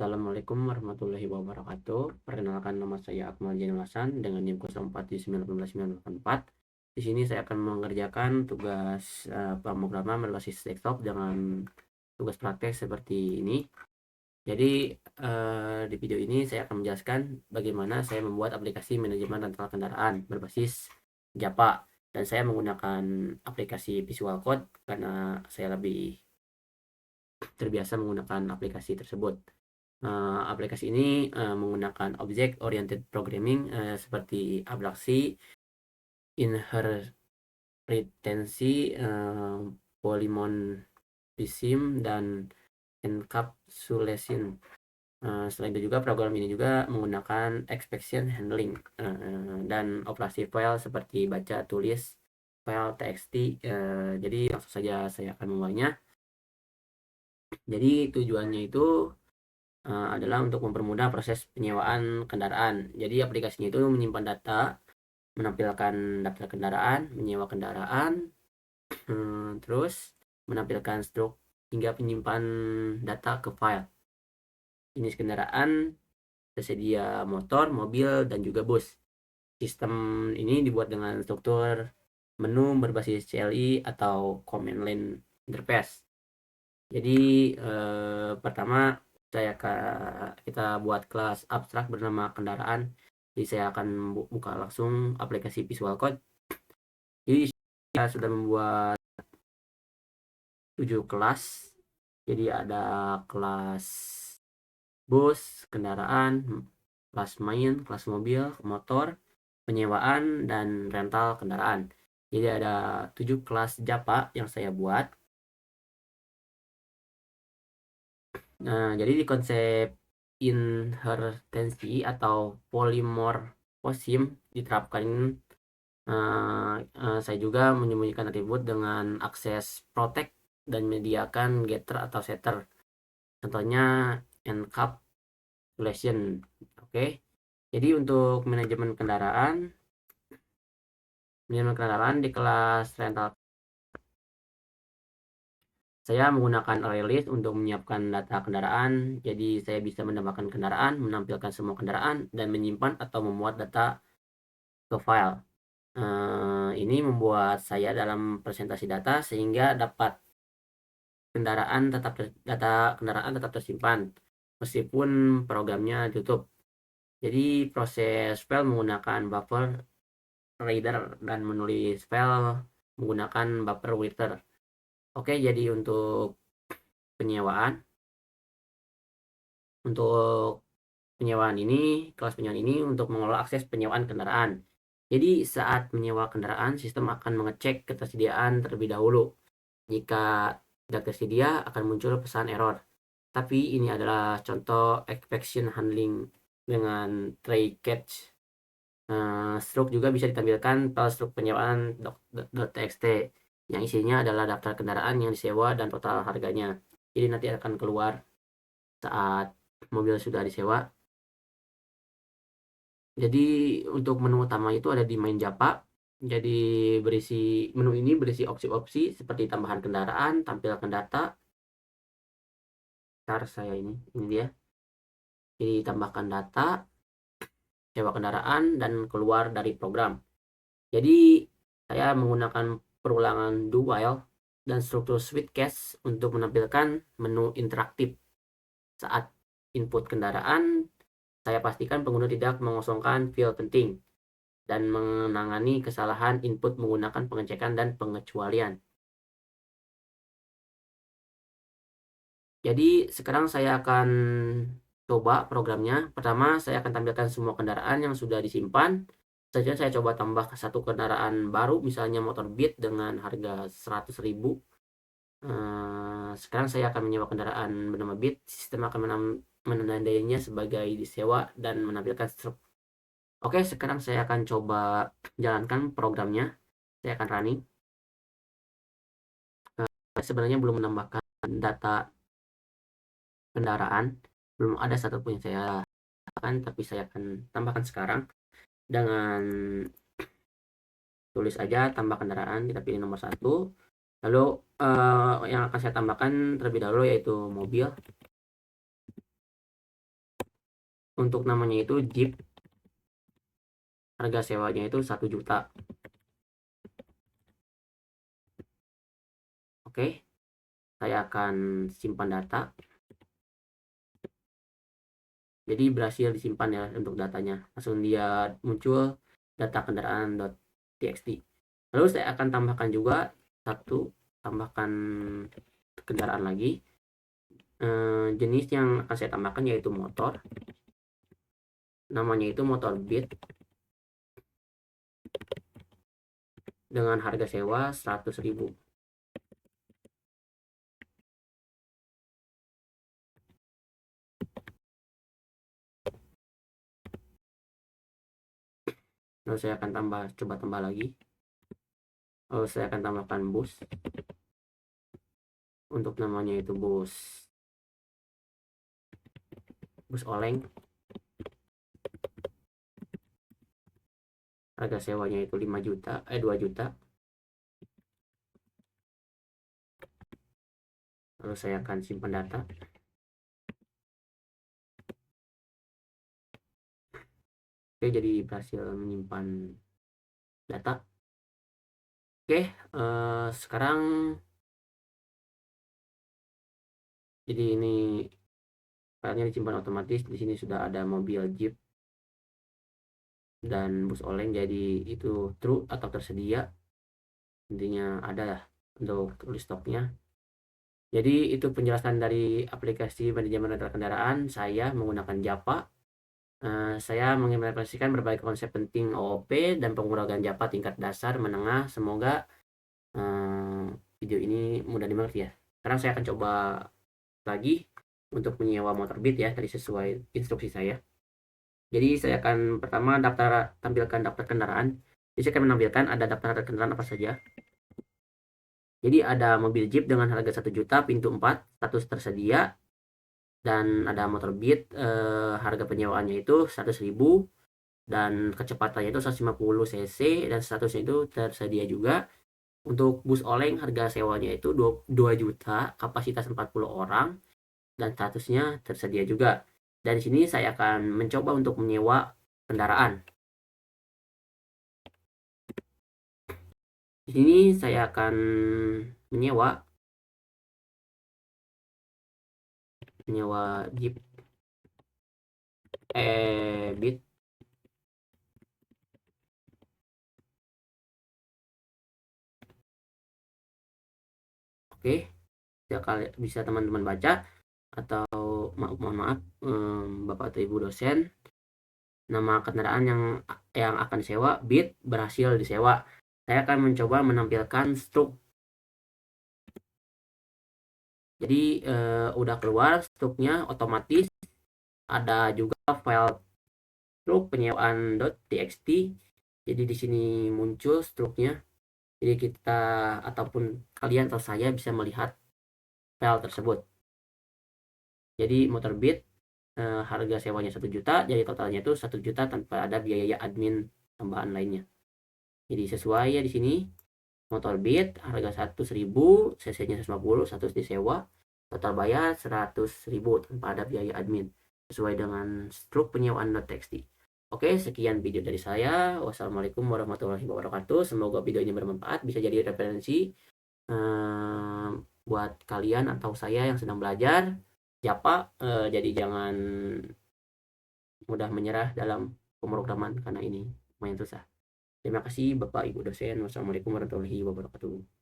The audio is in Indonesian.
Assalamualaikum warahmatullahi wabarakatuh. Perkenalkan, nama saya Akmal Jainul Hasan dengan NIM 04798984. Di sini saya akan mengerjakan tugas pemrograman berbasis desktop dengan tugas praktek seperti ini. Jadi di video ini saya akan menjelaskan bagaimana saya membuat aplikasi manajemen rental kendaraan berbasis Java, dan saya menggunakan aplikasi Visual Code karena saya lebih terbiasa menggunakan aplikasi tersebut. Aplikasi ini menggunakan Object Oriented Programming seperti abstraksi, inheritance, polymorphism, dan encapsulation. Selain itu juga program ini juga menggunakan exception handling dan operasi file seperti baca tulis file txt. Jadi langsung saja saya akan memulainya. Jadi tujuannya itu adalah untuk mempermudah proses penyewaan kendaraan. Jadi aplikasinya itu menyimpan data, menampilkan daftar kendaraan, menyewa kendaraan, terus menampilkan struk hingga penyimpan data ke file. Jenis kendaraan tersedia motor, mobil, dan juga bus. Sistem ini dibuat dengan struktur menu berbasis CLI atau Command Line Interface. Jadi pertama kita buat kelas abstrak bernama kendaraan. Jadi saya akan buka langsung aplikasi Visual Code. Jadi saya sudah membuat 7 kelas. Jadi ada kelas bus, kendaraan, kelas main, kelas mobil, motor, penyewaan, dan rental kendaraan. Jadi ada 7 kelas Java yang saya buat. Jadi di konsep inheritance atau polymorphism diterapkan. Saya juga menyembunyikan atribut dengan akses protect dan menyediakan getter atau setter. Contohnya encapsulation. Oke. Jadi untuk manajemen kendaraan di kelas rental, saya menggunakan ArrayList untuk menyiapkan data kendaraan. Jadi saya bisa menambahkan kendaraan, menampilkan semua kendaraan, dan menyimpan atau memuat data ke file. Ini membuat saya dalam presentasi data sehingga data kendaraan tetap tersimpan meskipun programnya tutup. Jadi proses file menggunakan buffer reader dan menulis file menggunakan buffer writer. Oke, jadi untuk penyewaan kelas penyewaan ini untuk mengelola akses penyewaan kendaraan. Jadi saat menyewa kendaraan, sistem akan mengecek ketersediaan terlebih dahulu. Jika tidak tersedia, akan muncul pesan error. Tapi ini adalah contoh exception handling dengan try catch. Struk juga bisa ditampilkan file struk penyewaan .txt yang isinya adalah daftar kendaraan yang disewa dan total harganya. Jadi nanti akan keluar saat mobil sudah disewa. Jadi untuk menu utama itu ada di main Java. Jadi menu ini berisi opsi-opsi seperti tambahan kendaraan, tampilkan data. Ini dia. Jadi tambahkan data, sewa kendaraan, dan keluar dari program. Jadi saya menggunakan perulangan do while dan struktur switch case untuk menampilkan menu interaktif. Saat input kendaraan, saya pastikan pengguna tidak mengosongkan field penting dan menangani kesalahan input menggunakan pengecekan dan pengecualian. Jadi sekarang saya akan coba programnya. Pertama, saya akan tampilkan semua kendaraan yang sudah disimpan. Saja saya coba tambah satu kendaraan baru, misalnya motor Beat dengan harga 100.000. Sekarang saya akan menyewa kendaraan bernama Beat. Sistem akan menandainya sebagai disewa dan menampilkan struk. Oke, sekarang saya akan coba jalankan programnya. Saya akan running. Sebenarnya belum menambahkan data kendaraan, belum ada satupun yang saya tambahkan, tapi saya akan tambahkan sekarang dengan tulis aja tambah kendaraan. Kita pilih nomor 1, lalu yang akan saya tambahkan terlebih dahulu yaitu mobil. Untuk namanya itu Jeep, harga sewanya itu 1 juta. Oke, saya akan simpan data. Jadi berhasil disimpan ya untuk datanya. Langsung dia muncul data kendaraan.txt. Lalu saya akan tambahkan juga tambahkan kendaraan lagi. Jenis yang akan saya tambahkan yaitu motor. Namanya itu motor Beat dengan harga sewa 100.000. Lalu saya akan coba tambah lagi. Lalu saya akan tambahkan bus. Untuk namanya itu bus oleng. Harga sewanya itu 2 juta. Lalu saya akan simpan data. Oke, jadi berhasil menyimpan data. Oke, sekarang jadi ini filenya disimpan otomatis. Di sini sudah ada mobil Jeep dan bus oleng, jadi itu true atau tersedia. Intinya ada ya untuk tulis stoknya. Jadi itu penjelasan dari aplikasi manajemen data kendaraan saya menggunakan Japa. Saya mengimplementasikan berbagai konsep penting OOP dan pengurangan Japa tingkat dasar menengah. Semoga video ini mudah dimengerti ya. Sekarang saya akan coba lagi untuk menyewa motor Beat ya, tadi sesuai instruksi saya. Jadi saya akan pertama tampilkan daftar kendaraan. Jadi saya akan menampilkan ada daftar kendaraan apa saja. Jadi ada mobil Jeep dengan harga 1 juta, pintu 4, status tersedia. Dan ada motor Beat, harga penyewaannya itu 100.000. Dan kecepatannya itu 150 cc dan statusnya itu tersedia juga. Untuk bus oleng harga sewanya itu 2 juta, kapasitas 40 orang. Dan statusnya tersedia juga. Dan di sini saya akan mencoba untuk menyewa kendaraan. Di sini saya akan menyewa Jeep Beat. Oke, bisa teman-teman baca atau mohon maaf Bapak atau Ibu dosen, nama kendaraan yang akan disewa Beat berhasil disewa. Saya akan mencoba menampilkan struk. Jadi udah keluar struknya otomatis. Ada juga file struk penyewaan.txt. Jadi di sini muncul struknya. Jadi kita ataupun kalian atau saya bisa melihat file tersebut. Jadi motor Beat harga sewanya 1 juta, jadi totalnya itu 1 juta tanpa ada biaya admin tambahan lainnya. Jadi sesuai ya di sini. Motor Beat harga 100.000, cc-nya 150, 100 disewa, total bayar 100.000 tanpa ada biaya admin sesuai dengan struk penyewaan.txt. Oke, sekian video dari saya. Wassalamualaikum warahmatullahi wabarakatuh. Semoga video ini bermanfaat, bisa jadi referensi buat kalian atau saya yang sedang belajar Japa. Jadi jangan mudah menyerah dalam pemrograman karena ini lumayan susah. Terima kasih Bapak Ibu dosen. Wassalamualaikum warahmatullahi wabarakatuh.